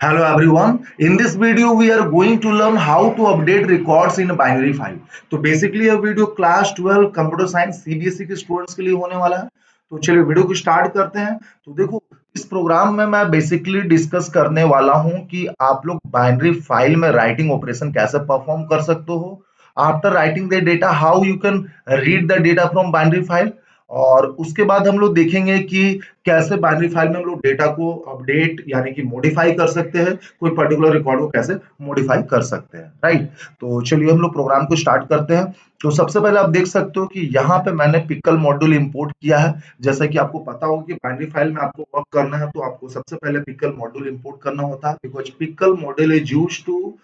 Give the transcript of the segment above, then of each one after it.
Hello everyone. In this video, we are going to learn how to update records in a binary file. तो basically यह video class 12 computer science CBSE के students के लिए होने वाला है। तो चलिए वीडियो को स्टार्ट करते हैं। तो देखो इस प्रोग्राम में मैं बेसिकली डिस्कस करने वाला हूं कि आप लोग बाइनरी फाइल में राइटिंग ऑपरेशन कैसे परफॉर्म कर सकते हो। After writing the data how you can read the data from binary file. और उसके बाद हम लोग देखेंगे कि कैसे बाइनरी फाइल में हम लोग डेटा को अपडेट यानी कि मॉडिफाई कर सकते हैं, कोई पर्टिकुलर रिकॉर्ड को कैसे मॉडिफाई कर सकते हैं, राइट। तो चलिए हम लोग प्रोग्राम को स्टार्ट करते हैं। तो सबसे पहले आप देख सकते हो कि यहाँ पे मैंने पिकल मॉड्यूल इंपोर्ट किया है। जैसा कि आपको पता होगा कि बाइनरी फाइल में आपको वर्क करना है तो आपको सबसे पहले पिकल मॉड्यूल इंपोर्ट करना होता है, because pickle module is used to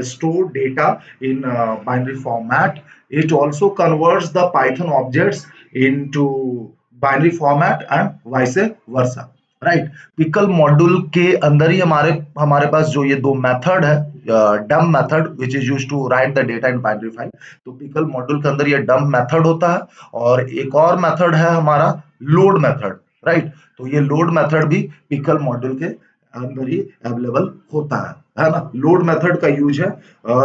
store data in binary format. It also converts the Python objects into binary format and vice versa, right. Pickle module के अंदर ही हमारे हमारे पास जो ये दो मेथड है, dump method which is used to write the data in binary file. तो pickle module के अंदर ये डम मेथड होता है और एक और मेथड है हमारा लोड मेथड, राइट। तो ये लोड मेथड भी पिकल मॉड्यूल के अंदर ही अवेलेबल होता है ना। लोड मेथड का यूज है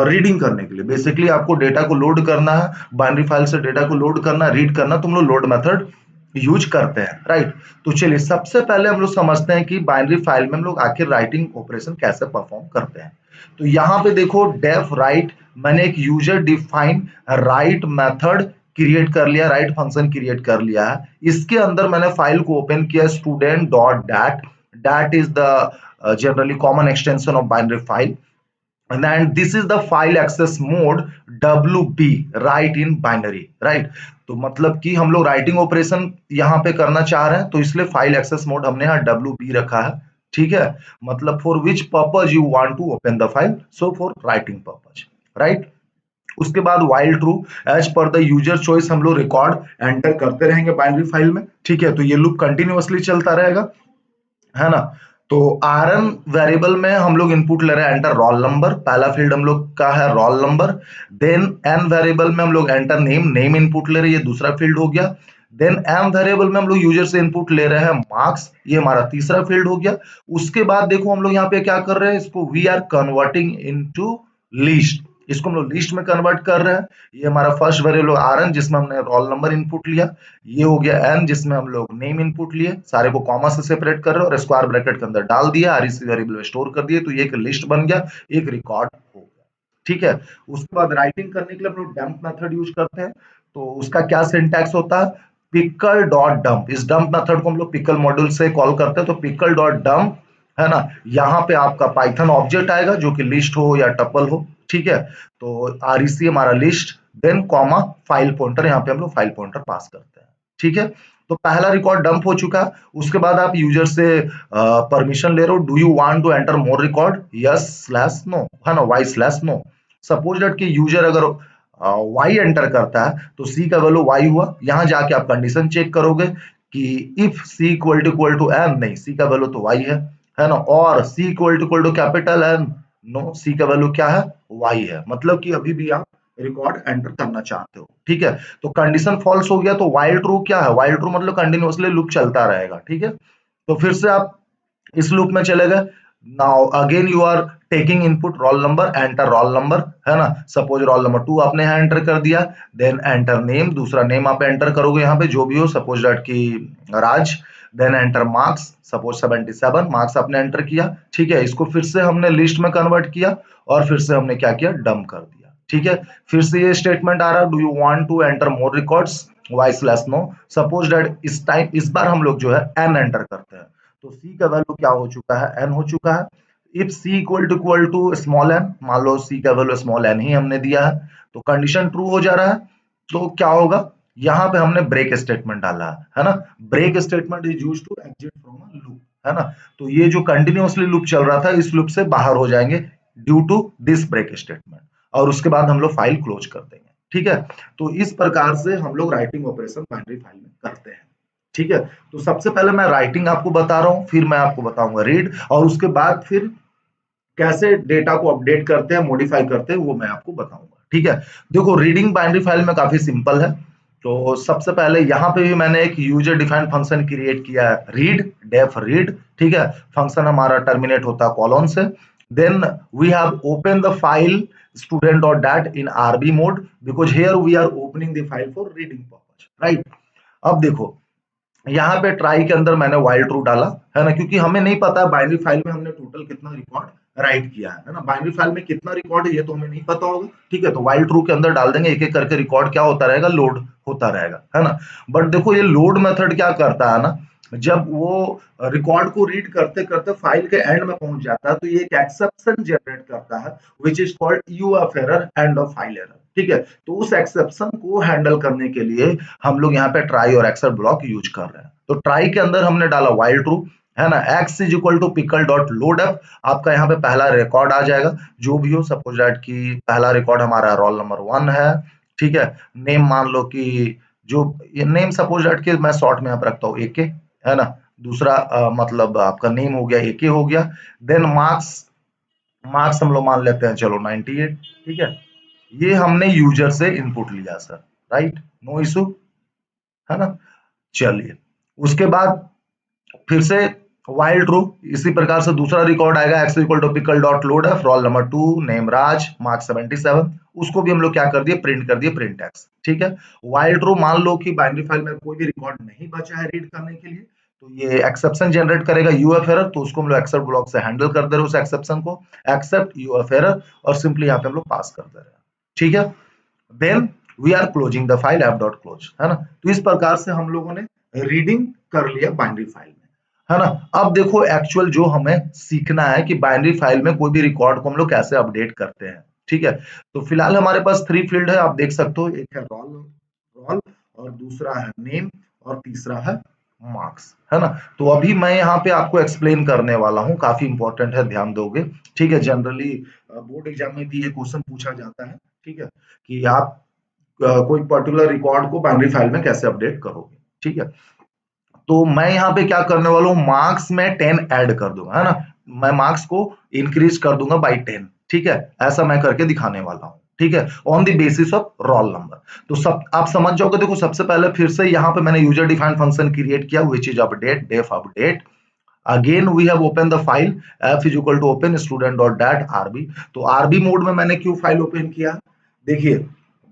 रीडिंग करने के लिए। बेसिकली आपको डेटा को लोड करना है, बाइनरी फाइल से डेटा को लोड करना, रीड करना, तुम लोग लोड मेथड यूज करते हैं, राइट। तो चलिए सबसे पहले हम लोग समझते हैं कि बाइनरी फाइल में हम लोग आखिर राइटिंग ऑपरेशन कैसे परफॉर्म करते हैं। तो यहाँ पे देखो डेफ राइट, मैंने एक user defined right method create कर लिया, राइट फंक्शन क्रिएट कर लिया है। इसके अंदर मैंने फाइल को ओपन किया student dot that, that is the generally common extension of binary file, and this is the file access mode wb, write in binary, right। तो मतलब कि हम लोग राइटिंग ऑपरेशन यहाँ पे करना चाह रहे हैं तो इसलिए फाइल एक्सेस मोड हमने यहाँ wb रखा है, ठीक है। मतलब for which purpose you want to open the file, so for writing purpose, right. उसके बाद while true, as per the user choice हम लोग रिकॉर्ड एंटर करते रहेंगे बाइनरी फाइल में, ठीक है। तो ये लूप कंटिन्यूअसली चलता रहेगा, है ना। तो rn वेरिएबल में हम लोग इनपुट ले रहे हैं एंटर रोल नंबर, पहला फील्ड हम लोग का है roll number. Then n variable में हम लोग एंटर नेम, नेम इनपुट ले रहे हैं, ये दूसरा फील्ड हो गया। देन m वेरिएबल में हम लोग यूजर से इनपुट ले रहे हैं मार्क्स, ये हमारा तीसरा फील्ड हो गया। उसके बाद देखो हम लोग यहाँ पे क्या कर रहे हैं, इसको we are converting into list, इसको हम लोग लिस्ट में कन्वर्ट कर रहे हैं। ये हमारा फर्स्ट वेरिएबल rn जिसमें हमने रोल नंबर इनपुट लिया, ये हो गया n जिसमें हम लोग नेम इनपुट लिए, सारे को कॉमा से सेपरेट कर रहे हैं और स्क्वायर ब्रैकेट के अंदर डाल दिया, आरईसी वेरिएबल में स्टोर कर दिए। तो ये एक लिस्ट बन गया, एक रिकॉर्ड हो गया, ठीक है। उसके बाद राइटिंग करने के लिए हम लोग डंप मेथड यूज करते हैं। तो उसका क्या सिंटैक्स होता है, पिकल डॉट डंप। इस डंप मेथड को हम लोग पिकल मॉड्यूल से कॉल करते हैं। तो पिकल डॉट डंप, है ना, यहाँ पे आपका पाइथन ऑब्जेक्ट आएगा जो कि लिस्ट हो या टपल हो, ठीक है। तो आरईसी हमारा list, then comma file pointer, यहाँ पे हम लोग फाइल पॉइंटर पास करते हैं, ठीक है। तो पहला रिकॉर्ड डंप हो चुका है। उसके बाद आप यूजर से परमिशन ले रहे हो, do you want to enter more record, yes slash no, है ना, Y slash no. Suppose that कि यूजर अगर वाई एंटर करता है तो सी का वैल्यू वाई हुआ। यहां जाके आप कंडीशन चेक करोगे कि if c equal to N, नहीं सी का वैल्यू तो वाई है ना, और सी equal to capital N, no सी का वैल्यू क्या है, वाई है। मतलब कि अभी भी आप रिकॉर्ड एंटर करना चाहते हो, ठीक है। तो कंडीशन फॉल्स हो गया तो वाइल ट्रू क्या है, वाइल ट्रू मतलब कंटिन्यूअसली लूप चलता रहेगा, ठीक है। तो फिर से आप इस लूप में चले गए। Now again you are taking input roll number, enter roll number, है ना। सपोज रोल नंबर 2 आपने यहाँ एंटर कर दिया, देन एंटर नेम, दूसरा नेम आप एंटर करोगे यहाँ पे जो भी हो, सपोज दैट कि Raj. Then enter marks, suppose 77 marks आपने एंटर किया, ठीक है। इसको फिर से हमने लिस्ट में कन्वर्ट किया और फिर से हमने क्या किया, डंप कर दिया, ठीक है। फिर से ये स्टेटमेंट आ रहा है, do you want to enter more records, Y slash no. Suppose that इस टाइम इस बार हम लोग जो है एन एंटर करते हैं। तो सी का वैल्यू क्या हो चुका है, एन हो चुका है। If c equal to small n, मान लो सी का वैल्यू स्मॉल एन ही हमने दिया है, तो कंडीशन ट्रू हो जा रहा है। तो क्या होगा, यहाँ पे हमने ब्रेक स्टेटमेंट डाला है ना। Break statement is used to exit from a loop, है ना। तो ये जो कंटिन्यूअसली लूप चल रहा था इस लूप से बाहर हो जाएंगे due to this break statement, और उसके बाद हम लोग फाइल क्लोज कर देंगे, ठीक है। तो इस प्रकार से हम लोग राइटिंग ऑपरेशन बाइनरी फाइल में करते हैं, ठीक है। तो सबसे पहले मैं राइटिंग आपको बता रहा हूं, फिर मैं आपको बताऊंगा रीड, और उसके बाद फिर कैसे डेटा को अपडेट करते हैं, मॉडिफाई करते हैं, वो मैं आपको बताऊंगा, ठीक है। देखो रीडिंग बाइनरी फाइल में काफी सिंपल है। तो सबसे पहले यहाँ पे भी मैंने एक यूजर डिफाइंड फंक्शन क्रिएट किया है, रीड, डेफ रीड, ठीक है। फंक्शन हमारा टर्मिनेट होता है कॉलन से। Then we have open the file student dot dat in RB mode because here we are opening the file for reading purpose, right? अब देखो यहाँ पे ट्राई के अंदर मैंने वाइल ट्रू डाला है ना, क्योंकि हमें नहीं पता बाइनरी फाइल में हमने टोटल कितना रिकॉर्ड राइट किया है ना। बाइनरी फाइल में कितना रिकॉर्ड है ये तो हमें नहीं पता होगा, ठीक है। तो वाइल ट्रू के अंदर डाल देंगे, एक एक करके रिकॉर्ड क्या होता रहेगा, लोड होता रहेगा, है ना। बट देखो ये लोड मेथड क्या करता है ना, जब वो रिकॉर्ड को रीड करते करते फाइल के एंड में पहुंच जाता है तो ये एक एक्सेप्शन जनरेट करता है which is called UF error, end of file error, ठीक है। तो उस एक्सेप्शन को हैंडल करने के लिए हम लोग यहाँ पे ट्राई और एक्सेप्ट ब्लॉक यूज कर रहे हैं। तो ट्राई के अंदर हमने डाला वाइल ट्रू, है ना, x is equal to pickle dot load up. आपका यहाँ पे पहला रिकॉर्ड आ जाएगा जो भी हो, सपोज दैट कि पहला रिकॉर्ड हमारा रोल नंबर 1 है, ठीक है। नेम मान लो कि जो ये नेम सपोज दैट कि मैं शॉर्ट में यहाँ पे रखता हूँ एके, है ना। दूसरा मतलब आपका नेम हो गया, एके हो गया। देन मार्क्स, मार्क्स हम लोग मान लेते हैं चलो 98, ठीक है। ये हमने यूजर से इनपुट लिया सर, राइट, नो इशू, है ना। चलिए उसके बाद फिर से वाइल ट्रू, इसी प्रकार से दूसरा रिकॉर्ड आएगा x equal to pickle dot load है, roll number 2, name Raj, mark 77। उसको भी हम लोग क्या कर दिए, प्रिंट कर दिए, प्रिंट एक्स, ठीक है। वाइल ट्रू मान लो कि बाइनरी फाइल में कोई भी रिकॉर्ड नहीं बचा है रीड करने के लिए, तो ये एक्सेप्शन जनरेट करेगा यूएफ एरर, तो उसको हम लोग एक्सेप्ट ब्लॉक से हैंडल कर दे रहे हैं उस एक्सेप्शन को, एक्सेप्ट यूएफ एरर, और सिंपली यहाँ पे हम लोग पास कर दे रहे हैं, ठीक है। Then we are closing the file f dot close, है ना। तो इस प्रकार से हम लोगों ने रीडिंग कर लिया बाइनरी फाइल में, है ना। अब देखो एक्चुअल जो हमें सीखना है कि बाइनरी फाइल में कोई भी रिकॉर्ड को हम लोग कैसे अपडेट करते हैं, ठीक है। तो फिलहाल हमारे पास 3 फील्ड है, आप देख सकते हो, एक है रोल, रोल, और दूसरा है नेम, और तीसरा है मार्क्स, है ना। तो अभी मैं यहाँ पे आपको एक्सप्लेन करने वाला हूँ, काफी इंपॉर्टेंट है, ध्यान दोगे, ठीक है। जनरली बोर्ड एग्जाम में भी ये क्वेश्चन पूछा जाता है, ठीक है, कि आप कोई पर्टिकुलर रिकॉर्ड को बाइनरी फाइल में कैसे अपडेट करोगे, ठीक है। तो मैं यहाँ पे क्या करने वाला हूँ, मार्क्स में 10 ऐड कर दूंगा, है ना। मैं मार्क्स को इंक्रीज कर दूंगा बाई 10, ठीक है। ऐसा मैं करके दिखाने वाला हूँ, ठीक है, on the basis of role number. तो सब आप समझ जाओगे। देखो सबसे पहले फिर से यहाँ पे मैंने यूजर डिफाइंड फंक्शन क्रिएट किया which is update, def update. Again we have open the file f is equal to open student dot dat rb. तो आरबी मोड में मैंने क्यों फाइल ओपन किया, देखिए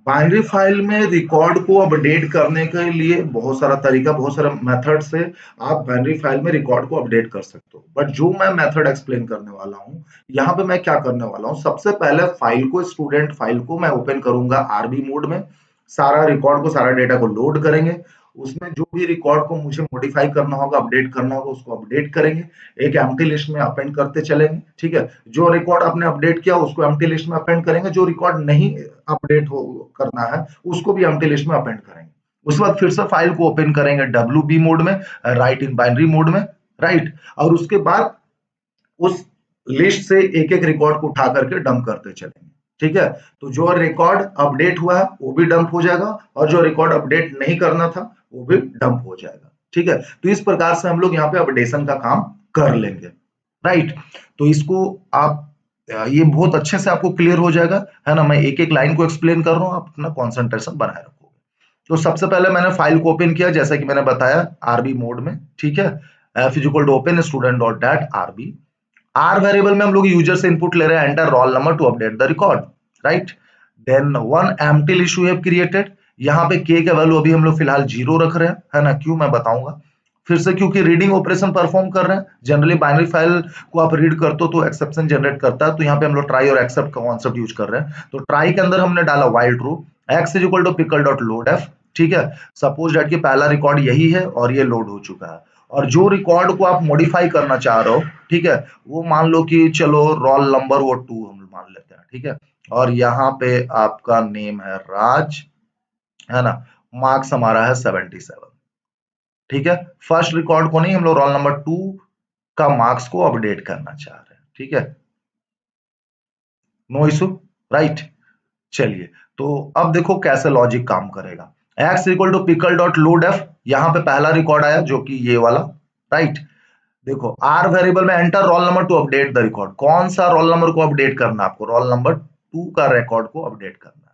बाइनरी फाइल में रिकॉर्ड को update करने के लिए बहुत सारा तरीका, बहुत सारा मेथड से आप बाइनरी फाइल में रिकॉर्ड को अपडेट कर सकते हो। बट जो मैं मेथड एक्सप्लेन करने वाला हूँ यहाँ पे, मैं क्या करने वाला हूँ, सबसे पहले फाइल को, स्टूडेंट फाइल को मैं ओपन करूंगा आरबी मोड में, सारा रिकॉर्ड को, सारा डेटा को लोड करेंगे, उसमें जो भी रिकॉर्ड को मुझे मॉडिफाई करना होगा, अपडेट करना होगा, उसको अपडेट करेंगे, एक एम्प्टी लिस्ट में अपेंड करते चलेंगे, ठीक है। जो रिकॉर्ड आपने अपडेट किया उसको एम्प्टी लिस्ट में अपेंड करेंगे, जो रिकॉर्ड नहीं अपडेट हो करना है उसको भी एम्प्टी लिस्ट में अपेंड करेंगे। उसके बाद फिर से फाइल को ओपन करेंगे WB मोड में, राइट इन बाइनरी मोड में, राइट। और उसके बाद उस लिस्ट से एक एक रिकॉर्ड को उठा करके डंप करते चलेंगे, ठीक है। तो जो रिकॉर्ड अपडेट हुआ है वो भी डंप हो जाएगा, और जो रिकॉर्ड अपडेट नहीं करना था वो भी डंप हो जाएगा, ठीक है। तो इस प्रकार से हम लोग यहाँ पे अपडेशन का काम कर लेंगे, राइट। तो इसको आप ये बहुत अच्छे से आपको क्लियर हो जाएगा, है ना। मैं एक एक लाइन को एक्सप्लेन कर रहा हूँ, आप अपना कॉन्सेंट्रेशन बनाए रखोगे। तो सबसे पहले मैंने फाइल को ओपन किया जैसा कि मैंने बताया आरबी मोड में, ठीक है। f is equal to open student dot dat rb. R variable में हम लोग यूजर से इनपुट ले रहे हैं, enter roll number to update the record, right. Then one empty list we have created. यहाँ पे के का वैल्यू अभी हम लोग फिलहाल 0 रख रहे हैं, है ना। क्यों, मैं बताऊंगा फिर से, क्योंकि रीडिंग ऑपरेशन परफॉर्म कर रहे हैं। जनरली बाइनरी फाइल को आप रीड करते हो तो एक्सेप्शन जनरेट करता है, तो यहाँ पे हम लोग ट्राई और एक्सेप्ट का कॉन्सेप्ट यूज कर रहे हैं। तो ट्राई के अंदर हमने डाला while true, x is equal to pickle dot load f, ठीक है। सपोज दैट कि पहला रिकॉर्ड यही है और ये लोड हो चुका है, और जो रिकॉर्ड को आप मॉडिफाई करना चाह रहे हो, ठीक है, वो मान लो कि चलो रोल नंबर वो 2 हम मान लेते हैं, ठीक है। और यहाँ पे आपका नेम है राज, है ना। मार्क्स हमारा है 77, ठीक है। फर्स्ट रिकॉर्ड को नहीं, हम लोग रोल नंबर 2 का मार्क्स को अपडेट करना चाह रहे हैं, ठीक है, नो इशू, राइट। चलिए तो अब देखो कैसे लॉजिक काम करेगा। x equal to pickle dot load f, यहाँ पे पहला रिकॉर्ड आया जो कि ये वाला, राइट। देखो आर वेरिएबल में enter roll number to update the record, कौन सा रोल नंबर को अपडेट करना है आपको, रोल नंबर 2 का रिकॉर्ड को अपडेट करना है।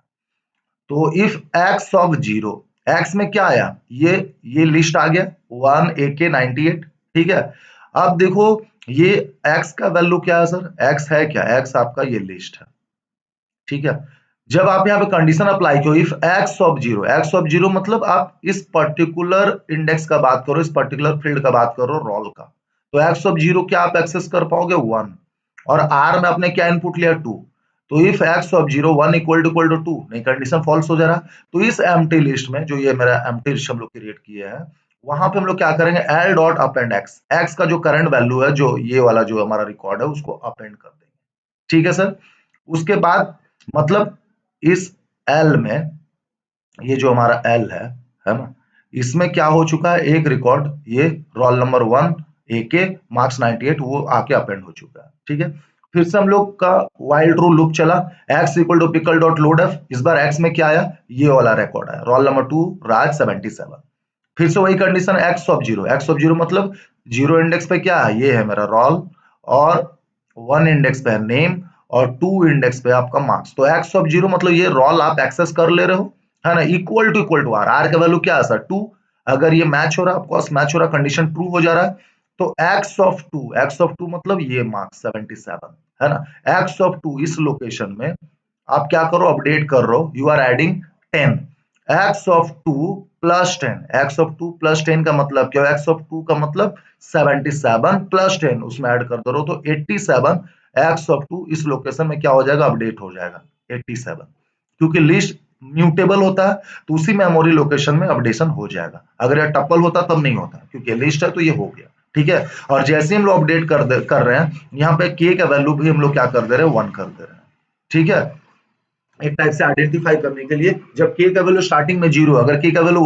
तो इफ x ऑफ 0, एक्स में क्या आया, ये लिस्ट आ गया 1 AK 98, ठीक है। अब देखो ये एक्स का वैल्यू क्या है सर, एक्स है क्या, एक्स आपका ये लिस्ट है, ठीक है। जब आप यहाँ पे कंडीशन अप्लाई करो, इफ एक्स ऑफ जीरो मतलब आप इस पर्टिकुलर इंडेक्स का बात करो, इस पर्टिकुलर फील्ड का बात करो, रोल का, तो एक्स ऑफ जीरो क्या आप एक्सेस कर पाओगे 1, और आर में आपने क्या इनपुट लिया 2, तो if x of zero 1 equal to 2, नहीं कंडीशन फॉल्स हो जा रहा। तो इस एम्प्टी लिस्ट में, जो ये मेरा एम्प्टी लिस्ट हम लोग क्रिएट किए हैं, वहां पे हम लोग क्या करेंगे, L dot append x, x का जो करंट वैल्यू है, जो ये वाला जो हमारा रिकॉर्ड है, उसको अपेंड कर देंगे, ठीक है सर। उसके बाद मतलब इस एल में, ये जो हमारा एल है ना, इसमें क्या हो चुका है, एक रिकॉर्ड ये रोल नंबर 1 AK मार्क्स 98 वो आके अपेंड हो चुका है, ठीक है। फिर से हम लोग का वाइल ट्रू लूप चला, x equal to pickle dot load f, इस बार x में क्या आया, ये वाला रिकॉर्ड है, रोल नंबर 2 राज 77। फिर से वही कंडीशन, एक्स ऑफ जीरो मतलब जीरो इंडेक्स पे क्या है, ये है मेरा रोल, और 1 इंडेक्स पे है नेम, और 2 इंडेक्स पे आपका मार्क्स। तो एक्स ऑफ जीरो मतलब ये रोल आप एक्सेस कर ले रहे हो, है ना, इक्वल टू आर, आर का वैल्यू क्या है सर 2, अगर ये मैच हो रहा है, ऑफकोर्स मैच हो रहा है, कंडीशन ट्रू हो जा रहा है, तो एक्स ऑफ टू मतलब ये मार्क्स 77, है ना। एक्स ऑफ टू इस लोकेशन में आप क्या करो, अपडेट कर रहे हो, you are adding 10, x of two plus 10, x of two plus 10 का मतलब क्या, एक्स ऑफ टू का मतलब 77 प्लस 10 उसमें ऐड कर दो, तो 87, एक्स ऑफ टू इस लोकेशन में क्या हो जाएगा, अपडेट हो जाएगा 87, क्योंकि लिस्ट म्यूटेबल होता है, तो उसी मेमोरी लोकेशन में अपडेशन हो जाएगा। अगर यह टपल होता तब नहीं होता, क्योंकि लिस्ट है तो ये हो गया, ठीक है। और जैसे हम लोग अपडेट कर रहे हैं, यहाँ पे के का वैल्यू भी हम लोग क्या कर दे रहे हैं, 1 कर दे रहे हैं, ठीक है। एक टाइप से आइडेंटिफाई करने के लिए, जब के का वैल्यू स्टार्टिंग में 0, अगर के का वैल्यू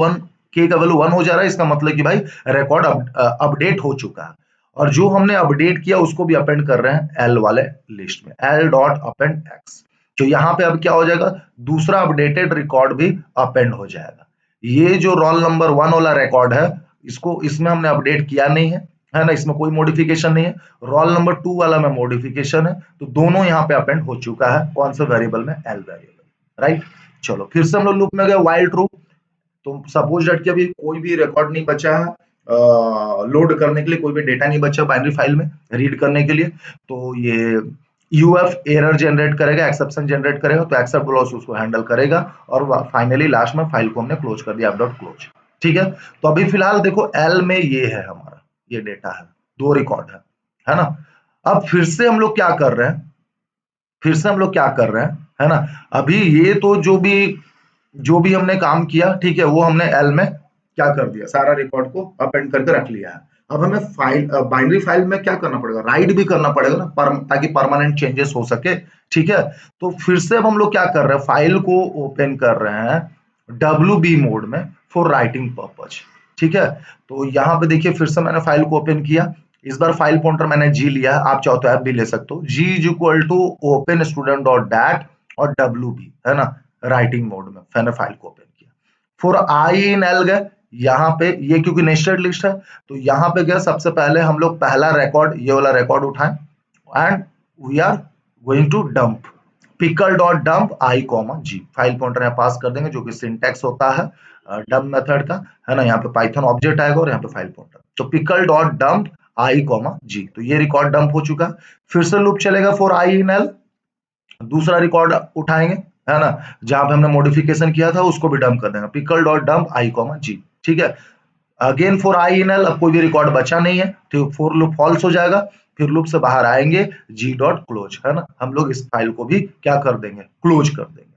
1 हो जा रहा है, इसका मतलब कि भाई रिकॉर्ड अपडेट हो चुका है, और जो हमने अपडेट किया उसको भी अपेंड कर रहे हैं एल वाले लिस्ट में, एल डॉट अपेंड एक्स। तो यहाँ पे अब क्या हो जाएगा, दूसरा अपडेटेड रिकॉर्ड भी अपेंड हो जाएगा। ये जो रोल नंबर 1 वाला रिकॉर्ड है, इसको इसमें हमने अपडेट किया नहीं है ना, इसमें कोई मॉडिफिकेशन नहीं है। रोल नंबर 2 वाला में मॉडिफिकेशन है, तो दोनों यहाँ पे अपेंड हो चुका है, कौन से वेरिएबल में, एल वेरिएबल, राइट। चलो फिर से हम लोग लूप में गए, व्हाइल ट्रू, तो सपोज दैट कि अभी कोई भी रिकॉर्ड नहीं बचा है लोड करने के लिए, कोई भी डेटा नहीं बचा बाइनरी फाइल में रीड करने के लिए, तो ये यूएफ एरर जनरेट करेगा, एक्सेप्शन जनरेट करेगा, तो एक्सेप्ट क्लॉज उसको हैंडल करेगा, और फाइनली लास्ट में फाइल को हमने क्लोज कर दिया, क्लोज, ठीक है। तो अभी फिलहाल देखो एल में ये है हमारा, ये डेटा है, 2 रिकॉर्ड है ना। अब फिर से हम लोग क्या कर रहे हैं, फिर से हम लोग क्या कर रहे हैं, है ना, अभी ये तो जो भी हमने काम किया, ठीक है, वो हमने एल में क्या कर दिया, सारा रिकॉर्ड को अपेंड करके रख लिया है। अब हमें फाइल बाइनरी फाइल में क्या करना पड़ेगा, राइट भी करना पड़ेगा ना, ताकि परमानेंट चेंजेस हो सके, ठीक है। तो फिर से अब हम लोग क्या कर रहे हैं, फाइल को ओपन कर रहे हैं WB मोड में फॉर राइटिंग पर्पज, ठीक है। तो यहाँ पे देखिए फिर से मैंने फाइल को ओपन किया, इस बार फाइल पॉइंटर मैंने जी लिया है, आप चाहो तो ऐप भी ले सकते हो, g is equal to open student dot dat और WB, है ना, राइटिंग मोड में मैंने फाइल को ओपन किया। फॉर आई इन एल गए, यहाँ पे ये क्योंकि नेस्टेड लिस्ट है, तो यहाँ पे गया, सबसे पहले हम लोग पहला रिकॉर्ड, ये वाला रिकॉर्ड उठाएं, and we are going to dump pickle dot dump i comma g, file pointer यहाँ पास कर देंगे, जो कि सिंटैक्स होता है डंप मेथड का, है ना। यहाँ पे पाइथन ऑब्जेक्ट आएगा और यहाँ पे फाइल पॉइंटर, तो pickle dot dump i comma जी, तो ये रिकॉर्ड डंप हो चुका। फिर से लूप चलेगा फॉर आई इन एल, दूसरा रिकॉर्ड उठाएंगे, है ना, जहां पे हमने मॉडिफिकेशन किया था उसको भी डंप कर देंगे, pickle dot dump i comma जी, ठीक है। Again for I in L, अब कोई भी रिकॉर्ड बचा नहीं है, तो फॉर लूप फॉल्स हो जाएगा, फिर लूप से बाहर आएंगे, जी डॉट क्लोज, है ना, हम लोग इस फाइल को भी क्या कर देंगे, क्लोज कर देंगे,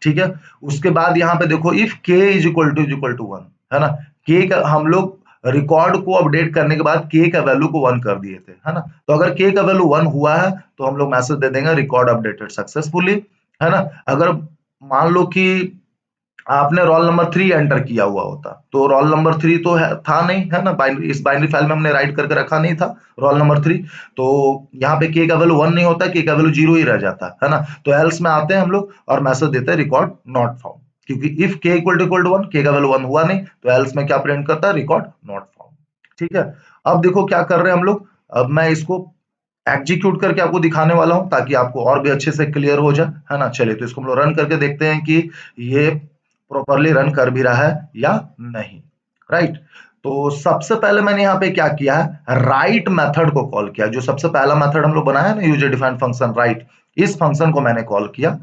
ठीक है। उसके बाद यहाँ पे देखो इफ के इज इक्वल टू 1, है ना, के का हम लोग रिकॉर्ड को अपडेट करने के बाद के का वैल्यू को 1 कर दिए थे, है ना। तो अगर के का वैल्यू 1 हुआ है, तो हम लोग मैसेज दे देंगे रिकॉर्ड अपडेटेड सक्सेसफुली, है ना। अगर मान लो कि आपने रोल नंबर 3 एंटर किया हुआ होता, तो रोल नंबर 3 तो था नहीं, है ना, बाइनरी, इस बाइनरी फाइल में हमने राइट करके रखा नहीं था रोल नंबर 3, तो यहाँ पे के का वैल्यू 1 नहीं होता, के का वैल्यू 0 ही रह जाता है ना। तो एल्स में आते हैं हम लोग और मैसेज देते हैं रिकॉर्ड नॉट फाउंड, क्योंकि इफ के इक्वल टू 1, के का वैल्यू 1 हुआ नहीं, तो एल्स में क्या प्रिंट करता है, रिकॉर्ड नॉट फाउंड, ठीक है। अब देखो क्या कर रहे हैं हम लोग, अब मैं इसको एग्जीक्यूट करके आपको दिखाने वाला हूं, ताकि आपको और भी अच्छे से क्लियर हो जाए, है ना। चलिए तो इसको हम लोग रन करके देखते हैं कि ये प्रॉपरली रन कर भी रहा है या नहीं, राइट। तो सबसे पहले मैंने यहाँ पे क्या किया है, राइट मेथड को कॉल किया। जो सबसे पहला मेथड हम लोग बनाया है ना, यूजर डिफाइंड फंक्शन राइट, इस फंक्शन को मैंने कॉल किया।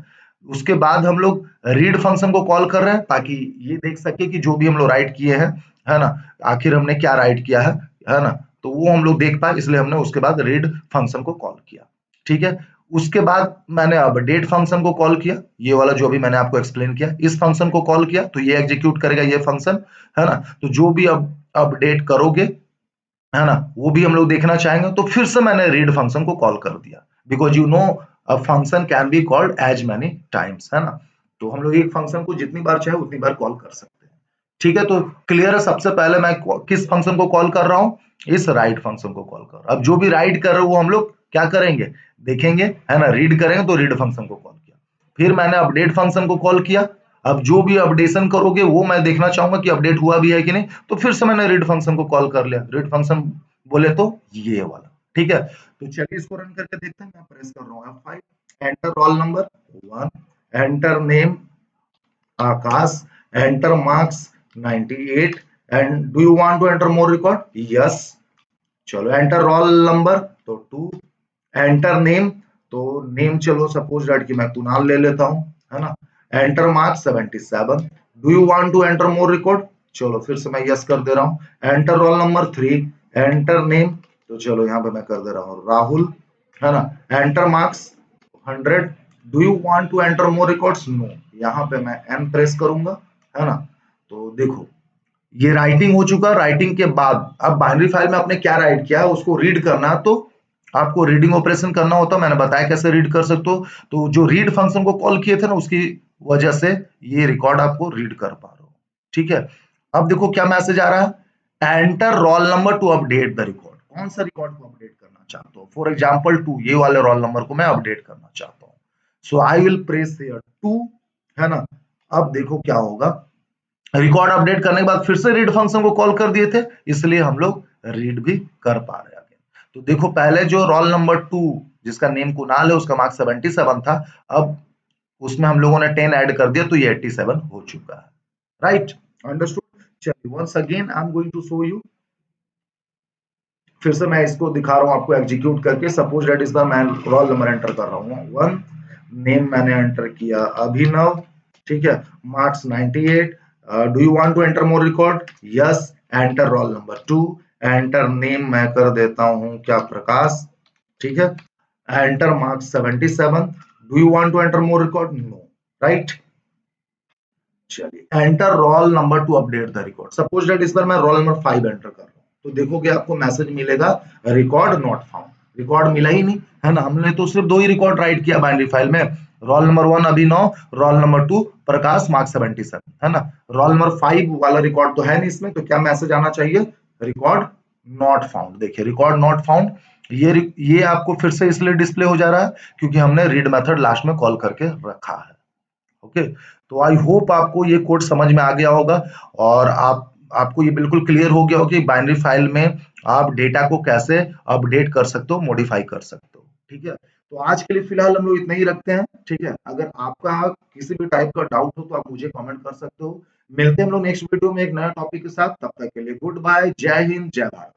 उसके बाद हम लोग रीड फंक्शन को कॉल कर रहे हैं ताकि ये देख सके कि जो भी हम लोग राइट किए हैं, है ना, आखिर हमने क्या राइट किया है ना, तो वो हम लोग देख पाए, इसलिए हमने उसके बाद रीड फंक्शन को कॉल किया। ठीक है, उसके बाद मैंने अपडेट फंक्शन को कॉल किया, ये वाला जो भी मैंने आपको एक्सप्लेन किया, इस फंक्शन को कॉल किया तो ये एग्जीक्यूट करेगा ये फंक्शन, है ना। तो जो भी अब अपडेट करोगे, है ना, वो भी हम लोग देखना चाहेंगे, तो फिर से मैंने रीड फंक्शन को कॉल कर दिया, because you know a function can be called as many times, है ना। तो हम लोग एक फंक्शन को जितनी बार चाहे उतनी बार कॉल कर सकते हैं। ठीक है, तो क्लियर है। सबसे पहले मैं किस फंक्शन को कॉल कर रहा हूँ, इस राइट फंक्शन को कॉल कर रहा हूँ। अब जो भी राइट कर रहे हो वो हम लोग क्या करेंगे, देखेंगे, है ना। रीड करेंगे तो रीड फंक्शन को कॉल किया, फिर मैंने अपडेट फंक्शन को कॉल किया। अब जो भी अपडेशन करोगे वो मैं देखना चाहूंगा कि अपडेट हुआ भी है कि नहीं, तो फिर से मैंने रीड फंक्शन को कॉल कर लिया। रीड फंक्शन बोले तो ये वाला, ठीक है। तो चलिए इसको रन करके देखते हैं। मैं प्रेस कर रहा हूँ F5, enter roll number 1, enter name Akash, enter marks 98, and do you want to enter more record? Yes. चलो एंटर रोल नंबर तो 2, एंटर नेम तो नेम चलो सपोज दैट कि मैं कुणाल ले लेता हूं, है ना। Enter marks 77, do you want to enter more record, चलो फिर से मैं यस कर दे रहा हूं। Enter roll number 3, enter name तो चलो यहाँ पे मैं कर दे रहा हूँ राहुल, है ना। Enter marks 100, do you want to enter more records, no. यहाँ पे मैं एन प्रेस करूंगा, है ना। तो देखो ये राइटिंग हो चुका। राइटिंग के बाद अब बाइनरी फाइल में आपने क्या राइट किया है उसको रीड करना है, तो आपको रीडिंग ऑपरेशन करना होता है। मैंने बताया कैसे रीड कर सकते हो। तो जो रीड फंक्शन को कॉल किए थे ना, उसकी वजह से ये रिकॉर्ड आपको रीड कर पा रहे हो। ठीक है, अब देखो क्या मैसेज आ रहा है, enter roll number to update the record. कौन सा रिकॉर्ड को अपडेट करना चाहते हो, फॉर एग्जाम्पल 2, ये वाले रोल नंबर को मैं अपडेट करना चाहता हूँ। सो आई विल प्रेस हियर 2, है ना। अब देखो क्या होगा, रिकॉर्ड अपडेट करने के बाद फिर से रीड फंक्शन को कॉल कर दिए थे, इसलिए हम लोग रीड भी कर पा रहे हैं। तो देखो पहले जो रोल नंबर 2 जिसका नेम कुणाल है उसका मार्क्स 77 था, अब उसमें हम लोगों ने 10 ऐड कर दिया तो ये 87 हो चुका है, राइट। अंडरस्टूड। चलिए once again I am going to show you. फिर से मैं इसको दिखा रहा हूँ आपको एग्जीक्यूट करके। सपोज दैट इस बार मैं रोल नंबर एंटर कर रहा हूँ 1, नेम मैंने एंटर किया अभिनव, ठीक है, marks 98, do you want to enter more record, yes. Enter roll number 2, enter name मैं कर देता हूँ क्या, प्रकाश, ठीक है। Enter marks 77, do you want to enter more record, no, right. चलिए enter roll number to update the record. Suppose that इस बार मैं रोल नंबर 5 एंटर कर रहा हूँ, तो देखोगे आपको मैसेज मिलेगा रिकॉर्ड नॉट फाउंड। रिकॉर्ड मिला ही नहीं, है ना। हमने तो सिर्फ 2 ही रिकॉर्ड राइट किया बाइनरी फाइल में, रोल नंबर 1 अभिनव, रोल नंबर 2 प्रकाश, मार्क्स 77, है ना। रोल नंबर 5 वाला रिकॉर्ड तो है नहीं इसमें, तो क्या मैसेज आना चाहिए, रिकॉर्ड नॉट फाउंड। देखिए रिकॉर्ड नॉट फाउंड, ये आपको फिर से इसलिए डिस्प्ले हो जा रहा है क्योंकि हमने रीड मेथड लास्ट में कॉल करके रखा है। ओके, तो आई होप आपको ये कोड समझ में आ गया होगा और आपको ये बिल्कुल क्लियर हो गया होगा कि बाइनरी फाइल में आप डेटा को कैसे अपडेट कर सकते हो, मॉडिफाई कर सकते हो। ठीक है, तो आज के लिए फिलहाल हम लोग इतना ही रखते हैं। ठीक है, अगर आपका किसी भी टाइप का डाउट हो तो आप मुझे कमेंट कर सकते हो। मिलते हैं हम लोग नेक्स्ट वीडियो में एक नया टॉपिक के साथ। तब तक के लिए गुड बाय, जय हिंद, जय भारत।